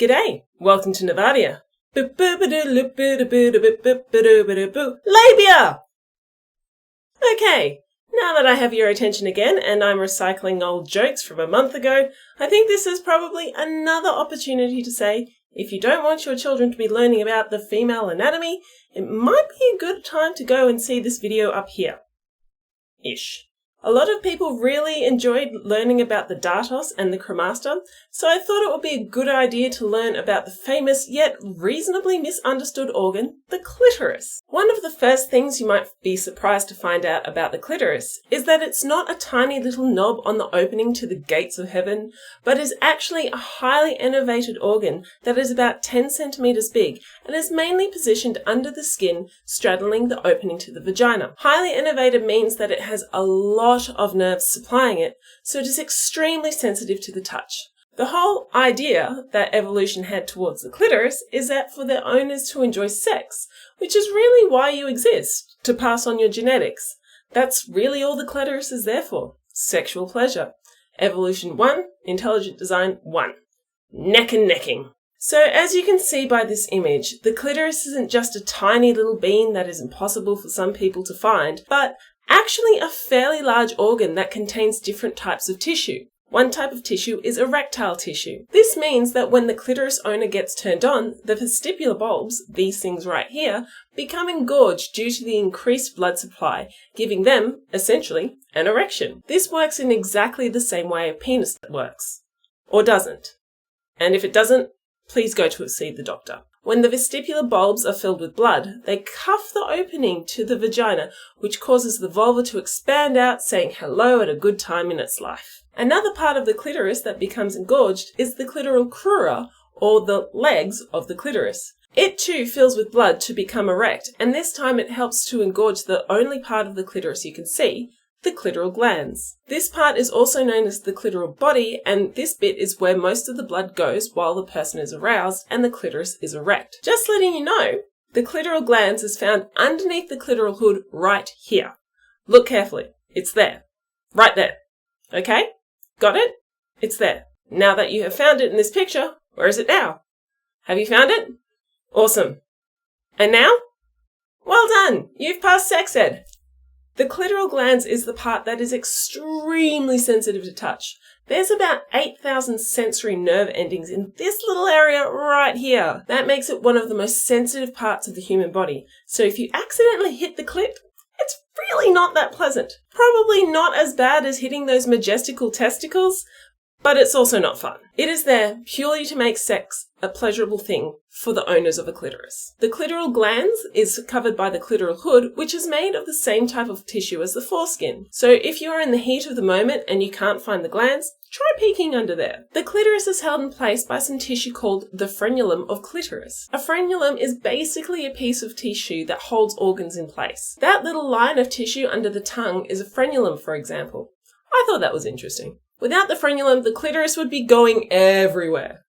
G'day, welcome to Navadia. Labia! Okay, now that I have your attention again and I'm recycling old jokes from a month ago, I think this is probably another opportunity to say, if you don't want your children to be learning about the female anatomy, it might be a good time to go and see this video up here. Ish. A lot of people really enjoyed learning about the dartos and the cremaster, so I thought it would be a good idea to learn about the famous yet reasonably misunderstood organ, the clitoris. One of the first things you might be surprised to find out about the clitoris is that it's not a tiny little knob on the opening to the gates of heaven, but is actually a highly innervated organ that is about 10 centimeters big and is mainly positioned under the skin, straddling the opening to the vagina. Highly innervated means that it has a lot of nerves supplying it, so it is extremely sensitive to the touch. The whole idea that evolution had towards the clitoris is that for their owners to enjoy sex, which is really why you exist, to pass on your genetics. That's really all the clitoris is there for, sexual pleasure. Evolution 1, intelligent design 1. Neck and necking. So as you can see by this image, the clitoris isn't just a tiny little bean that is impossible for some people to find, but actually a fairly large organ that contains different types of tissue. One type of tissue is erectile tissue. This means that when the clitoris owner gets turned on, the vestibular bulbs, these things right here, become engorged due to the increased blood supply, giving them, essentially, an erection. This works in exactly the same way a penis works. Or doesn't. And if it doesn't, please go to see the doctor. When the vestibular bulbs are filled with blood, they cuff the opening to the vagina, which causes the vulva to expand out, saying hello at a good time in its life. Another part of the clitoris that becomes engorged is the clitoral crura, or the legs of the clitoris. It too fills with blood to become erect, and this time it helps to engorge the only part of the clitoris you can see, the clitoral glans. This part is also known as the clitoral body, and this bit is where most of the blood goes while the person is aroused and the clitoris is erect. Just letting you know, the clitoral glans is found underneath the clitoral hood right here. Look carefully. It's there. Right there. Okay? Got it? It's there. Now that you have found it in this picture, where is it now? Have you found it? Awesome. And now? Well done! You've passed sex ed. The clitoral glans is the part that is extremely sensitive to touch. There's about 8,000 sensory nerve endings in this little area right here. That makes it one of the most sensitive parts of the human body. So if you accidentally hit the clit, it's really not that pleasant. Probably not as bad as hitting those majestical testicles, but it's also not fun. It is there purely to make sex a pleasurable thing for the owners of a clitoris. The clitoral glans is covered by the clitoral hood, which is made of the same type of tissue as the foreskin. So if you are in the heat of the moment and you can't find the glans, try peeking under there. The clitoris is held in place by some tissue called the frenulum of clitoris. A frenulum is basically a piece of tissue that holds organs in place. That little line of tissue under the tongue is a frenulum, for example. I thought that was interesting. Without the frenulum, the clitoris would be going everywhere.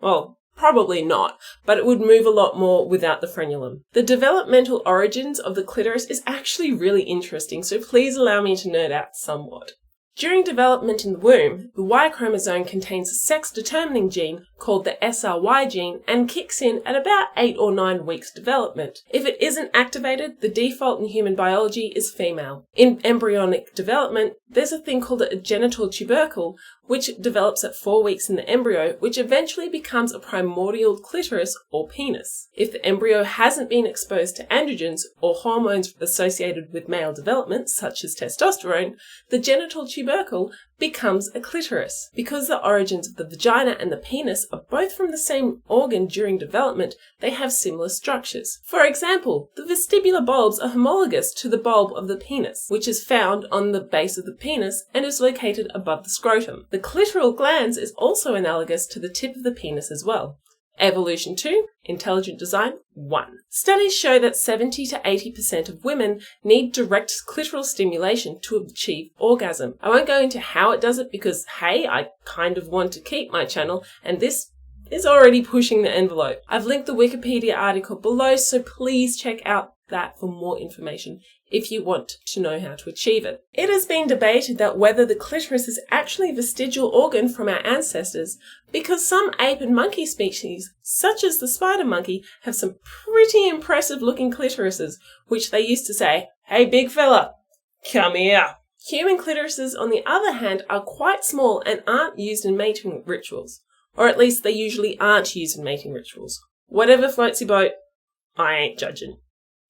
Well, probably not, but it would move a lot more without the frenulum. The developmental origins of the clitoris is actually really interesting, so please allow me to nerd out somewhat. During development in the womb, the Y chromosome contains a sex-determining gene called the SRY gene and kicks in at about 8 or 9 weeks development. If it isn't activated, the default in human biology is female. In embryonic development, there's a thing called a genital tubercule, which develops at 4 weeks in the embryo, which eventually becomes a primordial clitoris or penis. If the embryo hasn't been exposed to androgens or hormones associated with male development, such as testosterone, the genital tubercle becomes a clitoris. Because the origins of the vagina and the penis are both from the same organ during development, they have similar structures. For example, the vestibular bulbs are homologous to the bulb of the penis, which is found on the base of the penis and is located above the scrotum. The clitoral glans is also analogous to the tip of the penis as well. Evolution 2, intelligent design 1. Studies show that 70 to 80% of women need direct clitoral stimulation to achieve orgasm. I won't go into how it does it because, hey, I kind of want to keep my channel, and this is already pushing the envelope. I've linked the Wikipedia article below, so please check out that for more information if you want to know how to achieve it. It has been debated that whether the clitoris is actually a vestigial organ from our ancestors, because some ape and monkey species, such as the spider monkey, have some pretty impressive looking clitorises, which they used to say, "Hey big fella, come here." Human clitorises, on the other hand, are quite small and aren't used in mating rituals. Or at least they usually aren't used in mating rituals. Whatever floats your boat, I ain't judging.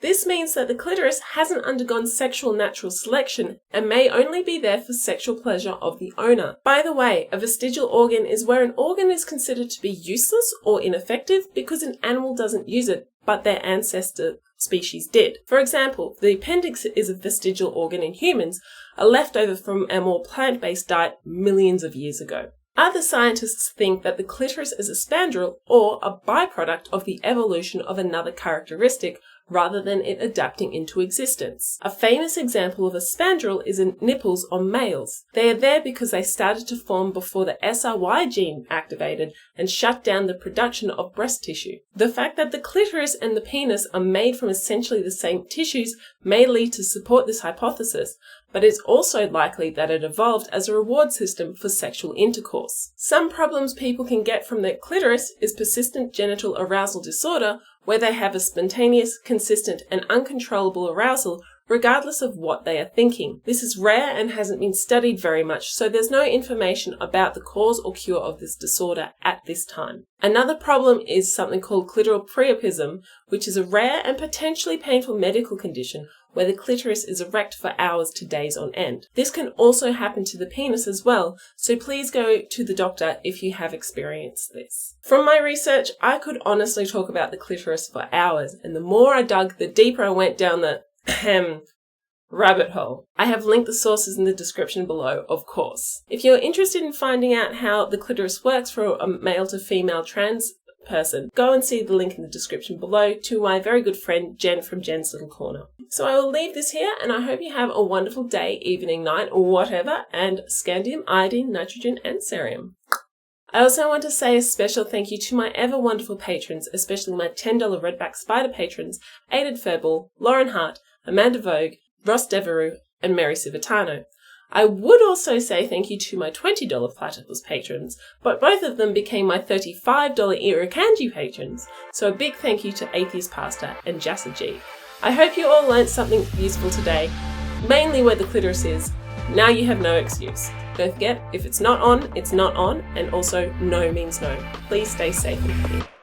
This means that the clitoris hasn't undergone sexual natural selection and may only be there for sexual pleasure of the owner. By the way, a vestigial organ is where an organ is considered to be useless or ineffective because an animal doesn't use it, but their ancestor species did. For example, the appendix is a vestigial organ in humans, a leftover from a more plant-based diet millions of years ago. Other scientists think that the clitoris is a spandrel or a byproduct of the evolution of another characteristic rather than it adapting into existence. A famous example of a spandrel is in nipples on males. They are there because they started to form before the SRY gene activated and shut down the production of breast tissue. The fact that the clitoris and the penis are made from essentially the same tissues may lead to support this hypothesis, but it's also likely that it evolved as a reward system for sexual intercourse. Some problems people can get from their clitoris is persistent genital arousal disorder, where they have a spontaneous, consistent, and uncontrollable arousal regardless of what they are thinking. This is rare and hasn't been studied very much, so there's no information about the cause or cure of this disorder at this time. Another problem is something called Clitoral Priapism, which is a rare and potentially painful medical condition where the clitoris is erect for hours to days on end. This can also happen to the penis as well, so please go to the doctor if you have experienced this. From my research, I could honestly talk about the clitoris for hours, and the more I dug, the deeper I went down the rabbit hole. I have linked the sources in the description below, of course. If you're interested in finding out how the clitoris works for a male to female trans person, go and see the link in the description below to my very good friend Jen from Jen's Little Corner. So I will leave this here, and I hope you have a wonderful day, evening, night, or whatever, and scandium, iodine, nitrogen, and cerium. I also want to say a special thank you to my ever wonderful patrons, especially my $10 Redback Spider patrons, Aided Furball, Lauren Hart, Amanda Vogue, Ross Devereux, and Mary Civitano. I would also say thank you to my $20 Platypus patrons, but both of them became my $35 Irukandji patrons, so a big thank you to Atheist Pastor and Jassa G. I hope you all learnt something useful today, mainly where the clitoris is. Now you have no excuse. Don't forget, if it's not on, and also no means no. Please stay safe and happy.